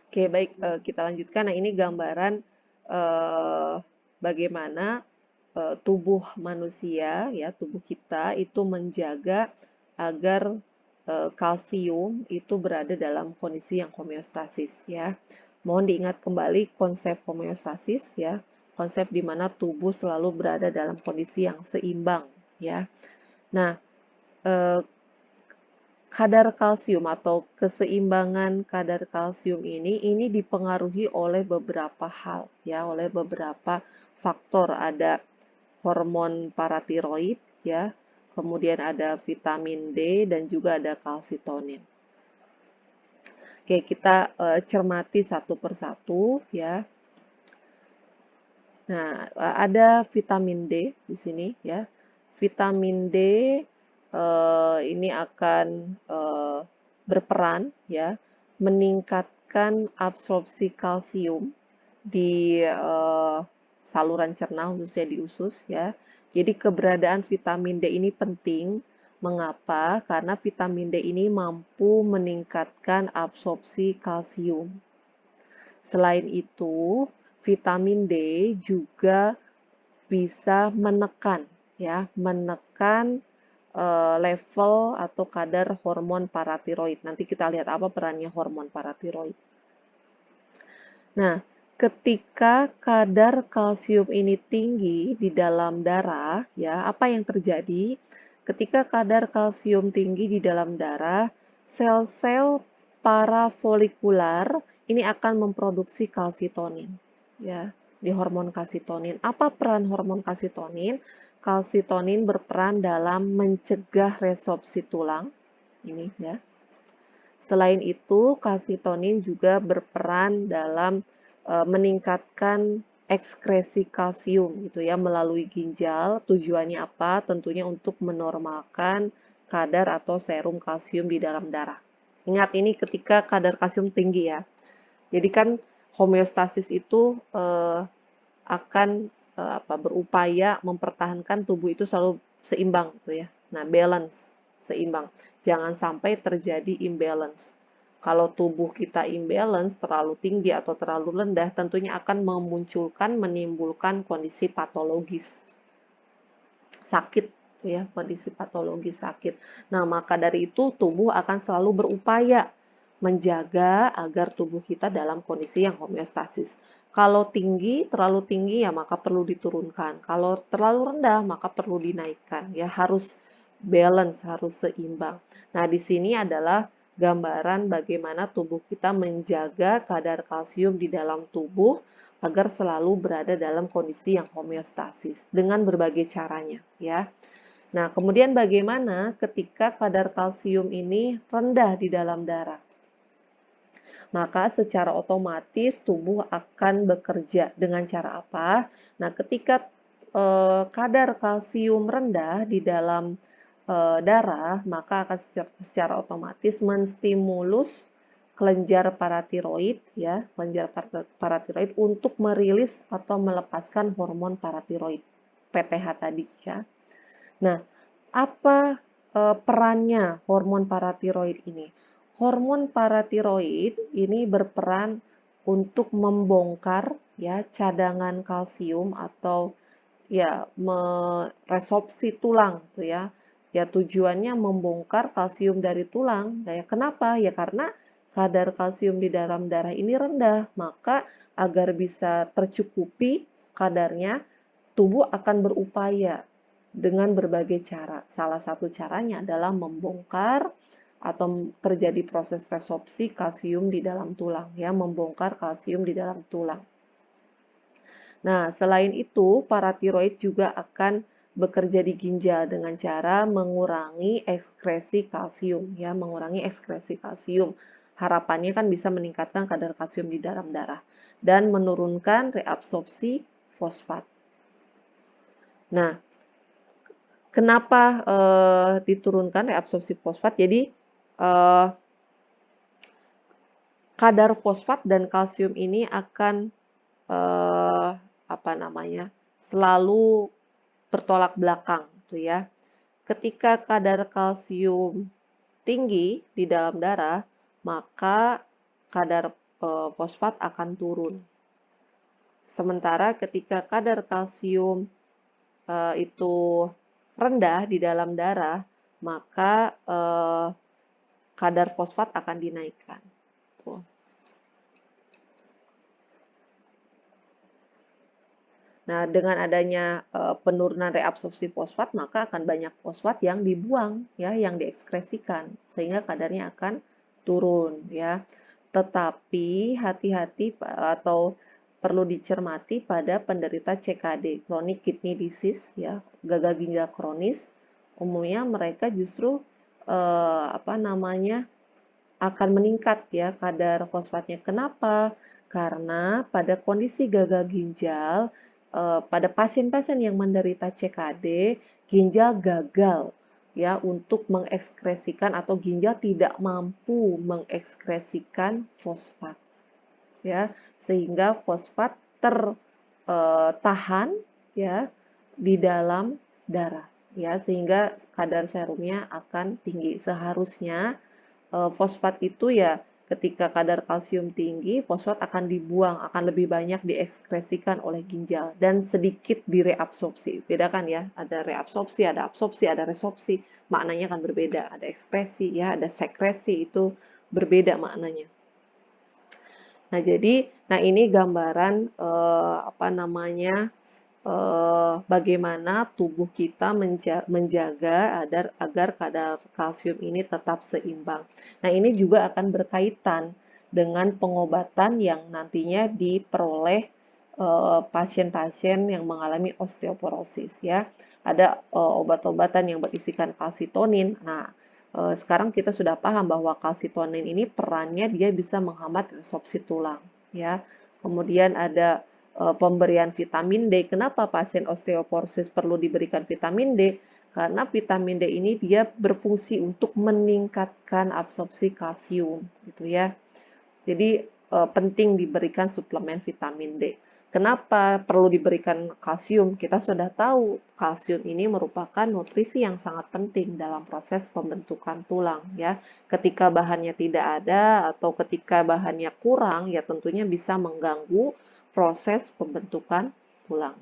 Oke, baik, kita lanjutkan. Nah, ini gambaran eh, bagaimana tubuh manusia, ya, tubuh kita itu menjaga agar kalsium itu berada dalam kondisi yang homeostasis, ya. Mohon diingat kembali konsep homeostasis, ya, konsep di mana tubuh selalu berada dalam kondisi yang seimbang, ya. Nah, eh, kadar kalsium atau keseimbangan kadar kalsium ini dipengaruhi oleh beberapa hal, ya, oleh beberapa faktor. Ada hormon paratiroid, ya, kemudian ada vitamin D dan juga ada kalsitonin. Oke, kita cermati satu persatu, ya. Nah, ada vitamin D di sini, ya. Vitamin D ini akan berperan, ya, meningkatkan absorpsi kalsium di saluran cerna, khususnya di usus, ya. Jadi keberadaan vitamin D ini penting. Mengapa? Karena vitamin D ini mampu meningkatkan absorpsi kalsium. Selain itu, vitamin D juga bisa menekan, ya, menekan level atau kadar hormon paratiroid. Nanti kita lihat apa perannya hormon paratiroid. Nah, ketika kadar kalsium ini tinggi di dalam darah, ya, apa yang terjadi? Ketika kadar kalsium tinggi di dalam darah, sel-sel parafolikular ini akan memproduksi kalsitonin, ya, di hormon kalsitonin. Apa peran hormon kalsitonin? Kalsitonin berperan dalam mencegah resorpsi tulang, ini, ya. Selain itu, kalsitonin juga berperan dalam meningkatkan ekskresi kalsium gitu ya melalui ginjal. Tujuannya apa? Tentunya untuk menormalkan kadar atau serum kalsium di dalam darah. Ingat ini ketika kadar kalsium tinggi, ya. Jadi kan homeostasis itu akan berupaya mempertahankan tubuh itu selalu seimbang gitu ya. Nah, balance, seimbang. Jangan sampai terjadi imbalance. Kalau tubuh kita imbalance, terlalu tinggi atau terlalu rendah, tentunya akan menimbulkan kondisi patologis. Sakit, ya, kondisi patologis sakit. Nah, maka dari itu tubuh akan selalu berupaya menjaga agar tubuh kita dalam kondisi yang homeostasis. Kalau tinggi, terlalu tinggi, ya maka perlu diturunkan. Kalau terlalu rendah, maka perlu dinaikkan. Ya, harus balance, harus seimbang. Nah, di sini adalah gambaran bagaimana tubuh kita menjaga kadar kalsium di dalam tubuh agar selalu berada dalam kondisi yang homeostasis dengan berbagai caranya, ya. Nah, kemudian bagaimana ketika kadar kalsium ini rendah di dalam darah? Maka secara otomatis tubuh akan bekerja dengan cara apa? Nah, ketika kadar kalsium rendah di dalam darah, maka akan secara otomatis menstimulus kelenjar paratiroid, ya, kelenjar paratiroid untuk merilis atau melepaskan hormon paratiroid PTH tadi, ya. Nah, apa perannya hormon paratiroid ini? Hormon paratiroid ini berperan untuk membongkar, ya, cadangan kalsium atau, ya, meresorpsi tulang tuh, ya. Ya, tujuannya membongkar kalsium dari tulang. Ya, kenapa? Ya karena kadar kalsium di dalam darah ini rendah, maka agar bisa tercukupi kadarnya, tubuh akan berupaya dengan berbagai cara. Salah satu caranya adalah membongkar atau terjadi proses resorpsi kalsium di dalam tulang, ya, membongkar kalsium di dalam tulang. Nah, selain itu, paratiroid juga akan bekerja di ginjal dengan cara mengurangi ekskresi kalsium, ya, mengurangi ekskresi kalsium. Harapannya kan bisa meningkatkan kadar kalsium di dalam darah dan menurunkan reabsorpsi fosfat. Nah, kenapa diturunkan reabsorpsi fosfat? Jadi kadar fosfat dan kalsium ini akan eh, selalu bertolak belakang, tuh ya. Ketika kadar kalsium tinggi di dalam darah, maka kadar fosfat akan turun. Sementara ketika kadar kalsium itu rendah di dalam darah, maka kadar fosfat akan dinaikkan. Tuh. Nah, dengan adanya penurunan reabsorpsi fosfat, maka akan banyak fosfat yang dibuang, ya, yang diekskresikan, sehingga kadarnya akan turun, ya. Tetapi hati-hati atau perlu dicermati pada penderita CKD, chronic kidney disease, ya, gagal ginjal kronis. Umumnya mereka justru akan meningkat, ya, kadar fosfatnya. Kenapa? Karena pada kondisi gagal ginjal, pada pasien-pasien yang menderita CKD, ginjal gagal, ya, untuk mengekskresikan atau ginjal tidak mampu mengekskresikan fosfat, ya, sehingga fosfat tertahan, ya, di dalam darah, ya, sehingga kadar serumnya akan tinggi. Seharusnya fosfat itu ya ketika kadar kalsium tinggi, fosfat akan dibuang, akan lebih banyak diekskresikan oleh ginjal dan sedikit direabsorpsi. Bedakan ya, ada reabsorpsi, ada absorpsi, ada resorpsi. Maknanya akan berbeda. Ada ekspresi ya, ada sekresi, itu berbeda maknanya. Nah, ini gambaran bagaimana tubuh kita menjaga agar kadar kalsium ini tetap seimbang. Nah, ini juga akan berkaitan dengan pengobatan yang nantinya diperoleh pasien-pasien yang mengalami osteoporosis, ya. Ada obat-obatan yang berisikan kalsitonin. Nah, sekarang kita sudah paham bahwa kalsitonin ini perannya dia bisa menghambat resorpsi tulang, ya. Kemudian ada pemberian vitamin D. Kenapa pasien osteoporosis perlu diberikan vitamin D? Karena vitamin D ini dia berfungsi untuk meningkatkan absorpsi kalsium, gitu ya. Jadi penting diberikan suplemen vitamin D. Kenapa perlu diberikan kalsium? Kita sudah tahu kalsium ini merupakan nutrisi yang sangat penting dalam proses pembentukan tulang, ya. Ketika bahannya tidak ada atau ketika bahannya kurang, ya tentunya bisa mengganggu proses pembentukan tulang.